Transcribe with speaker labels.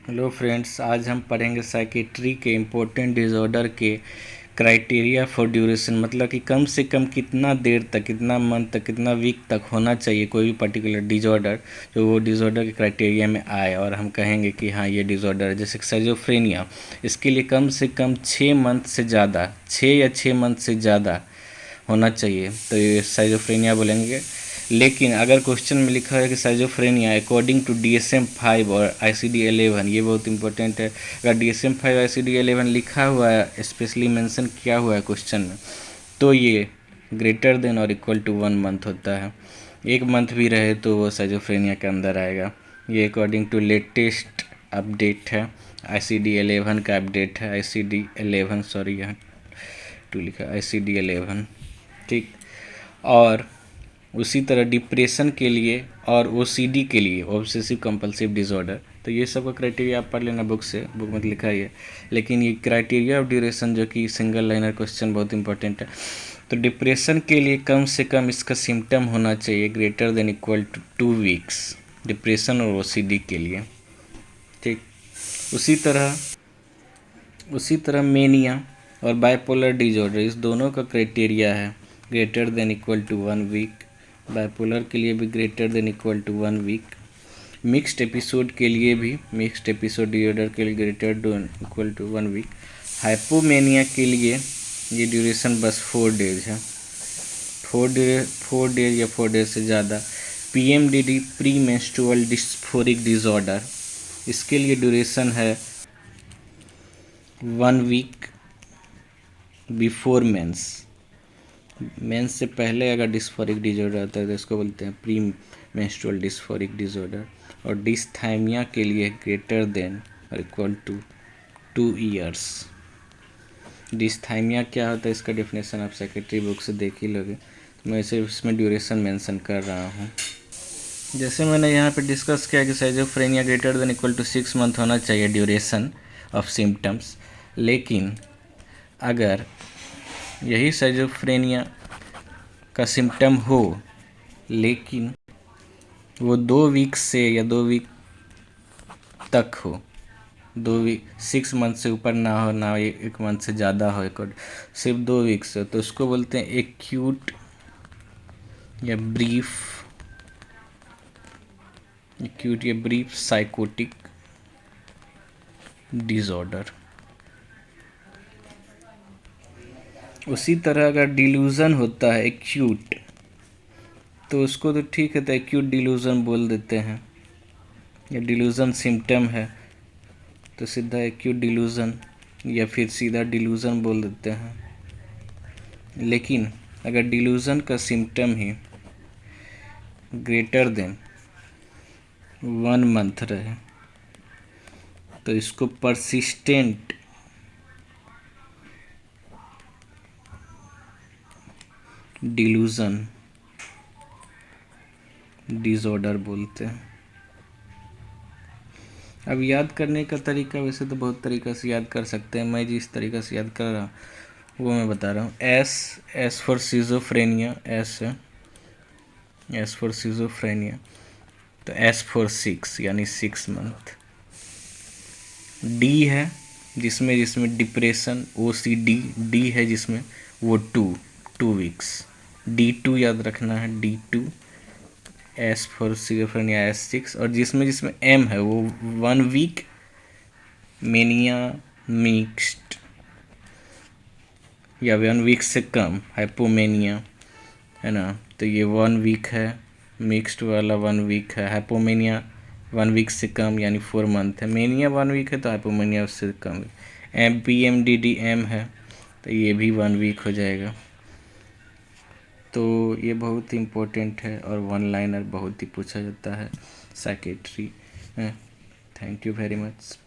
Speaker 1: Hello friends, आज हम पढ़ेंगे साइकेट्री के इम्पोर्टेंट डिसऑर्डर के क्राइटेरिया फॉर ड्यूरेशन। मतलब कि कम से कम कितना देर तक, कितना मंथ तक, कितना वीक तक होना चाहिए कोई भी पर्टिकुलर डिसऑर्डर, जो वो डिसऑर्डर के क्राइटेरिया में आए। और हम कहेंगे कि हाँ ये डिसऑर्डर है। जैसे साइजोफ्रेनिया, इसके लिए कम से कम 6 मंथ से ज़्यादा, 6 या 6 मंथ से ज़्यादा होना चाहिए, तो ये साइजोफ्रेनिया बोलेंगे। लेकिन अगर क्वेश्चन में लिखा है कि साइजोफ्रेनिया अकॉर्डिंग टू DSM-5 और ICD-11, ये बहुत इंपॉर्टेंट है। अगर DSM-5 और ICD-11 लिखा हुआ है, स्पेशली मेंशन किया हुआ है क्वेश्चन में, तो ये ग्रेटर देन और इक्वल टू 1 मंथ होता है। 1 मंथ भी रहे तो वो साइजोफ्रेनिया के अंदर आएगा। ये अकॉर्डिंग टू लेटेस्ट अपडेट है, ICD-11 का अपडेट है। ICD-11 सॉरी, यहाँ टू लिखा ICD-11, ठीक। और उसी तरह डिप्रेशन के लिए और OCD के लिए, ऑब्सेसिव कंपल्सिव डिसऑर्डर, तो ये सब का क्राइटेरिया आप पढ़ लेना बुक से, बुक में लिखा ही है। लेकिन ये क्राइटेरिया ऑफ ड्यूरेशन जो कि सिंगल लाइनर क्वेश्चन बहुत इंपॉर्टेंट है। तो डिप्रेशन के लिए कम से कम इसका सिम्टम होना चाहिए greater than equal to 2 weeks, depression और OCD के लिए, ठीक। उसी तरह मेनिया और बाइपोलर डिसऑर्डर, इस दोनों का क्राइटेरिया है greater than equal to 1 week. Bipolar के लिए भी greater than equal to 1 week. Mixed episode के लिए भी, मिक्स्ड एपिसोड डिसऑर्डर के लिए greater than equal to 1 week. Hypomania के लिए ये ड्यूरेशन बस 4 डेज है, 4 डेज या 4 डेज से ज़्यादा। PMDD, pre menstrual dysphoric disorder, इसके लिए ड्यूरेशन है 1 वीक बिफोर मेंस। मेंस से पहले अगर डिस्फोरिक डिसऑर्डर आता है तो इसको बोलते हैं प्री मेंस्ट्रुअल डिस्फोरिक डिसऑर्डर। और डिस्थाइमिया के लिए ग्रेटर देन और इक्वल टू 2 ईयर्स। डिस्थाइमिया क्या होता है, इसका डेफिनेशन आप सेक्रेटरी बुक से देख ही लोगे, तो मैं इसे इसमें ड्यूरेशन मेंशन कर रहा हूँ। जैसे मैंने यहाँ पे डिस्कस किया कि schizophrenia greater than equal to 6 month होना चाहिए ड्यूरेशन ऑफ सिम्टम्स। लेकिन अगर यही साइजोफ्रेनिया का सिम्टम हो, लेकिन वो 2 वीक से या 2 वीक तक हो, 2 वीक, 6 मंथ से ऊपर ना हो, ना 1 मंथ से ज़्यादा हो, सिर्फ 2 वीक से, तो उसको बोलते हैं एक्यूट या ब्रीफ साइकोटिक डिसऑर्डर। उसी तरह अगर डिल्यूजन होता है एक्यूट, तो उसको तो ठीक है, तो एक्यूट डिल्यूजन बोल देते हैं, या डिल्यूजन सिम्टम है तो सीधा एक्यूट डिल्यूजन या फिर सीधा डिल्यूजन बोल देते हैं। लेकिन अगर डिल्यूजन का सिम्टम ही ग्रेटर देन 1 मंथ रहे तो इसको परसिस्टेंट डिल्यूजन डिसऑर्डर बोलते हैं। अब याद करने का तरीका, वैसे तो बहुत तरीक़ा से याद कर सकते हैं, मैं जिस तरीक़ा से याद कर रहा हूँ वो मैं बता रहा हूँ। S for schizophrenia, S for schizophrenia, तो S फॉर 6 यानी 6 मंथ। D है जिसमें डिप्रेशन OCD, D है जिसमें वो 2 वीक्स, D2 याद रखना है, D2। S for schizophrenia S6, और जिसमें M है वो 1 वीक मेनिया मिक्स्ड, या 1 वीक से कम हाइपोमेनिया, है ना, तो ये 1 वीक है। मिक्स्ड वाला 1 वीक है। हाइपोमेनिया 1 वीक से कम यानी 4 मंथ है। मेनिया 1 वीक है तो हाइपोमेनिया उससे कम है। PMDD M है तो ये भी 1 वीक हो जाएगा। तो ये बहुत इम्पोर्टेंट है और 1 लाइनर बहुत ही पूछा जाता है psychiatry. Thank you very much.